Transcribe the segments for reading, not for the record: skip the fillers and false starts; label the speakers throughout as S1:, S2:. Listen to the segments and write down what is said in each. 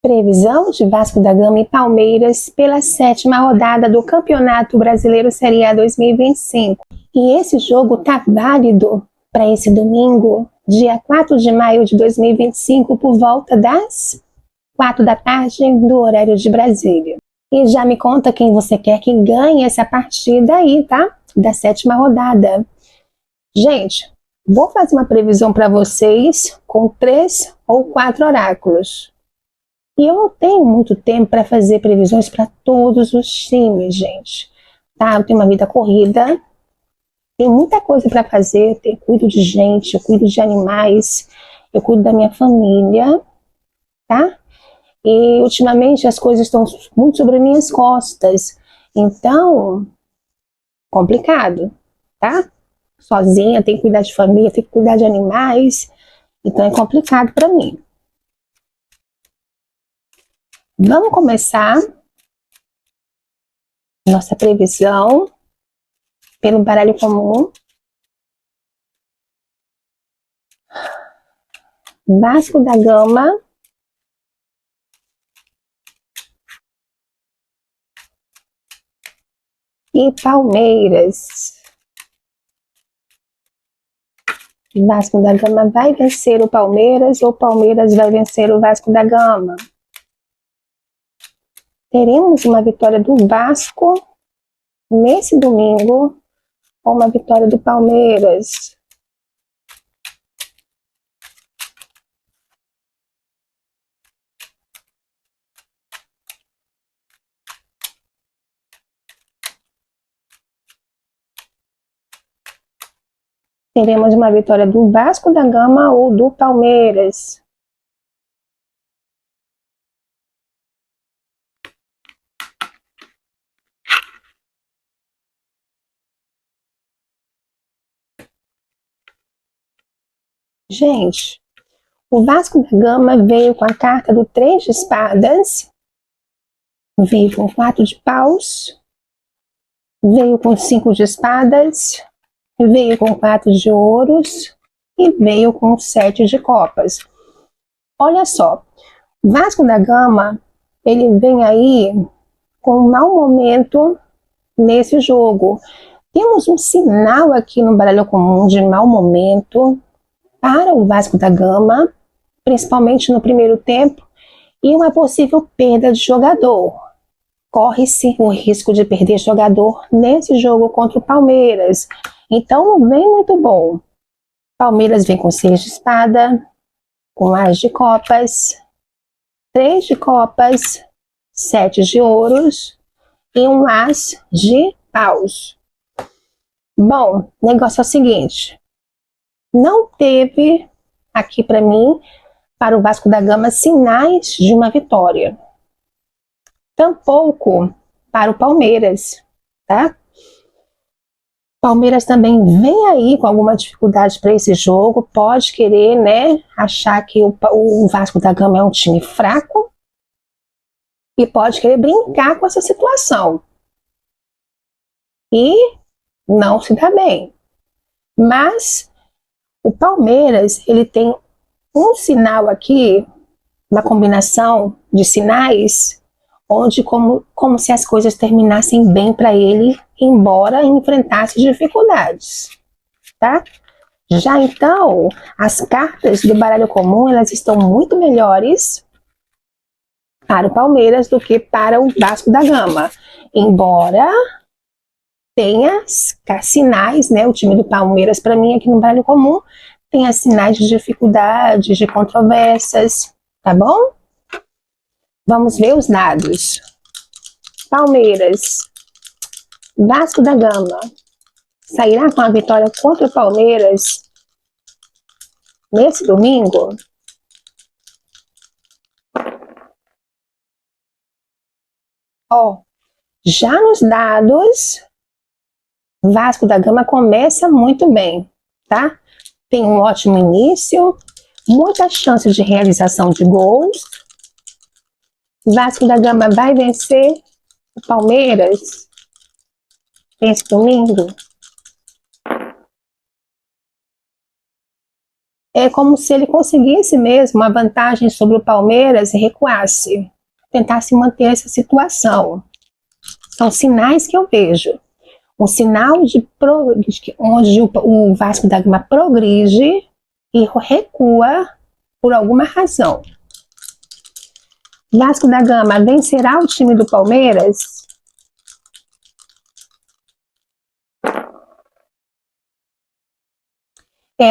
S1: Previsão de Vasco da Gama e Palmeiras pela 7ª rodada do Campeonato Brasileiro Série A 2025. E esse jogo tá válido para esse domingo, dia 4 de maio de 2025, por volta das 4 da tarde do horário de Brasília. E já me conta quem você quer que ganhe essa partida aí, tá? Da 7ª rodada. Gente, vou fazer uma previsão para vocês com 3 ou 4 oráculos. E eu não tenho muito tempo para fazer previsões para todos os times, gente. Tá? Eu tenho uma vida corrida, tenho muita coisa para fazer, eu cuido de gente, eu cuido de animais, eu cuido da minha família, tá? E ultimamente as coisas estão muito sobre minhas costas. Então, complicado, tá? Sozinha, tenho que cuidar de família, tenho que cuidar de animais. Então é complicado para mim. Vamos começar nossa previsão pelo baralho comum. Vasco da Gama e Palmeiras. Vasco da Gama vai vencer o Palmeiras ou o Palmeiras vai vencer o Vasco da Gama? Teremos uma vitória do Vasco nesse domingo ou uma vitória do Palmeiras? Teremos uma vitória do Vasco da Gama ou do Palmeiras? Gente, o Vasco da Gama veio com a carta do 3 de espadas, veio com 4 de paus, veio com 5 de espadas, veio com 4 de ouros e veio com 7 de copas. Olha só, Vasco da Gama, ele vem aí com um mau momento nesse jogo. Temos um sinal aqui no baralho comum de mau momento para o Vasco da Gama, principalmente no primeiro tempo, e uma possível perda de jogador. Corre-se o risco de perder jogador nesse jogo contra o Palmeiras. Então não vem muito bom. Palmeiras vem com 6 de espada, com as de copas, 3 de copas, 7 de ouros e um as de paus. Bom, o negócio é o seguinte. Não teve aqui para mim, para o Vasco da Gama, sinais de uma vitória. Tampouco para o Palmeiras, tá? Palmeiras também vem aí com alguma dificuldade para esse jogo, pode querer, né, achar que o Vasco da Gama é um time fraco e pode querer brincar com essa situação. E não se dá bem. Mas o Palmeiras, ele tem um sinal aqui, uma combinação de sinais, onde como se as coisas terminassem bem para ele, embora enfrentasse dificuldades, tá? Já então, as cartas do baralho comum, elas estão muito melhores para o Palmeiras do que para o Vasco da Gama, embora tenha sinais, né, o time do Palmeiras, para mim, aqui no baralho comum, tem sinais de dificuldades, de controvérsias, tá bom? Vamos ver os dados. Palmeiras, Vasco da Gama, sairá com a vitória contra o Palmeiras nesse domingo? Ó, já nos dados, Vasco da Gama começa muito bem, tá? Tem um ótimo início, muita chance de realização de gols. Vasco da Gama vai vencer o Palmeiras esse domingo? É como se ele conseguisse mesmo uma vantagem sobre o Palmeiras e recuasse, tentasse manter essa situação. São sinais que eu vejo. Um sinal de onde o Vasco da Gama progride e recua por alguma razão. Vasco da Gama vencerá o time do Palmeiras?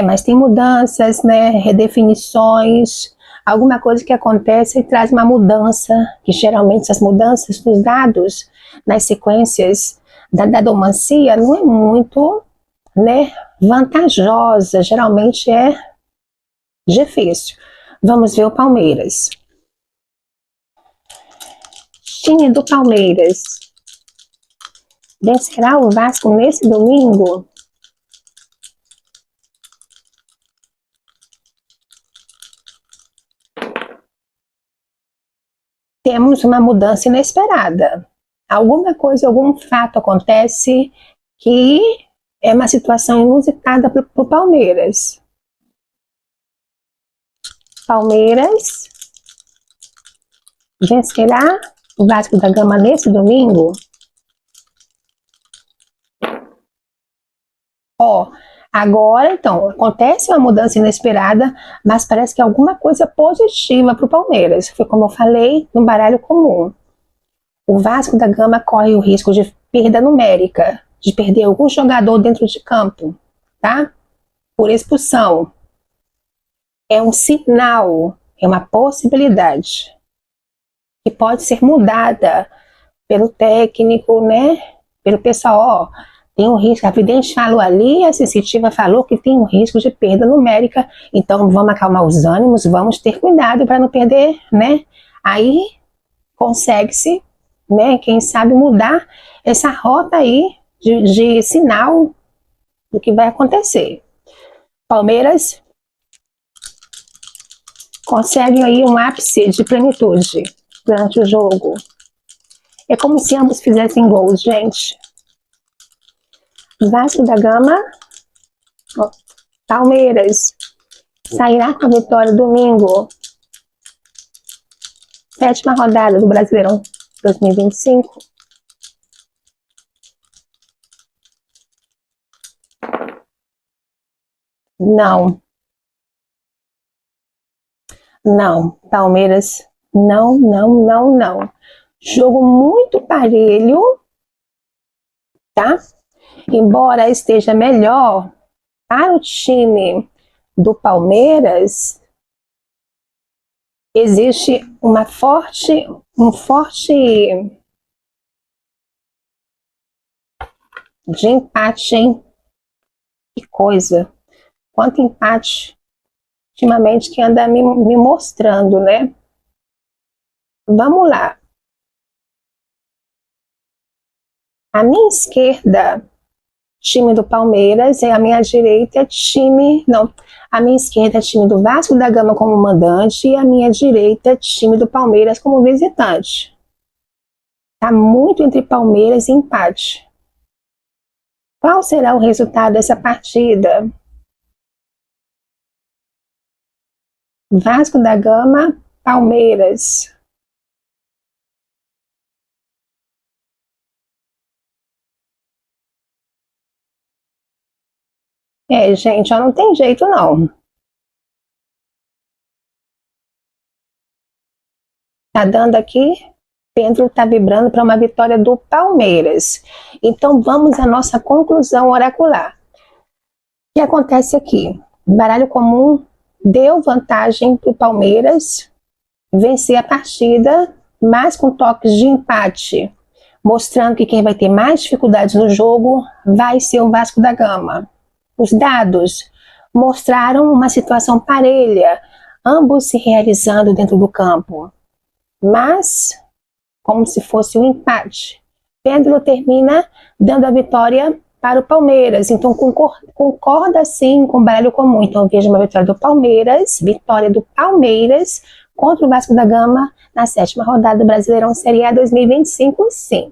S1: Mas tem mudanças, né? Redefinições, alguma coisa que acontece e traz uma mudança, que geralmente essas mudanças dos dados, nas sequências da dadomancia, não é muito, né, vantajosa, geralmente é difícil. Vamos ver o Palmeiras. Time do Palmeiras vencerá o Vasco nesse domingo? Temos uma mudança inesperada. Alguma coisa, algum fato acontece que é uma situação inusitada para o Palmeiras. Palmeiras vencerá o Vasco da Gama nesse domingo? Agora, então, acontece uma mudança inesperada, mas parece que é alguma coisa positiva para o Palmeiras. Foi como eu falei, no baralho comum. O Vasco da Gama corre o risco de perda numérica, de perder algum jogador dentro de campo, tá? Por expulsão. É um sinal, é uma possibilidade que pode ser mudada pelo técnico, né? Pelo pessoal, tem um risco, a vidente falou ali, a sensitiva falou que tem um risco de perda numérica, então vamos acalmar os ânimos, vamos ter cuidado para não perder, né? Aí consegue-se, né, quem sabe mudar essa rota aí de sinal do que vai acontecer. Palmeiras consegue aí um ápice de plenitude durante o jogo. É como se ambos fizessem gols, gente. Vasco da Gama, Palmeiras, sairá com a vitória domingo. 7ª rodada do Brasileirão 2025. Não. Não. Palmeiras, não. Jogo muito parelho, tá? Embora esteja melhor para o time do Palmeiras, existe um forte de empate, hein? Que coisa! Quanto empate ultimamente que anda me mostrando, né? Vamos lá. A minha esquerda, time do Palmeiras, e a minha direita, a minha esquerda é time do Vasco da Gama como mandante e a minha direita, time do Palmeiras como visitante. Tá muito entre Palmeiras e empate. Qual será o resultado dessa partida? Vasco da Gama, Palmeiras. Gente, não tem jeito não. Tá dando aqui, Pedro tá vibrando para uma vitória do Palmeiras. Então vamos à nossa conclusão oracular. O que acontece aqui? Baralho comum deu vantagem para o Palmeiras vencer a partida, mas com toques de empate, mostrando que quem vai ter mais dificuldades no jogo vai ser o Vasco da Gama. Os dados mostraram uma situação parelha, ambos se realizando dentro do campo, mas como se fosse um empate. Pedro termina dando a vitória para o Palmeiras, então concorda sim com o baralho comum. Então eu vejo uma vitória do Palmeiras contra o Vasco da Gama na 7ª rodada do Brasileirão Série A 2025, sim.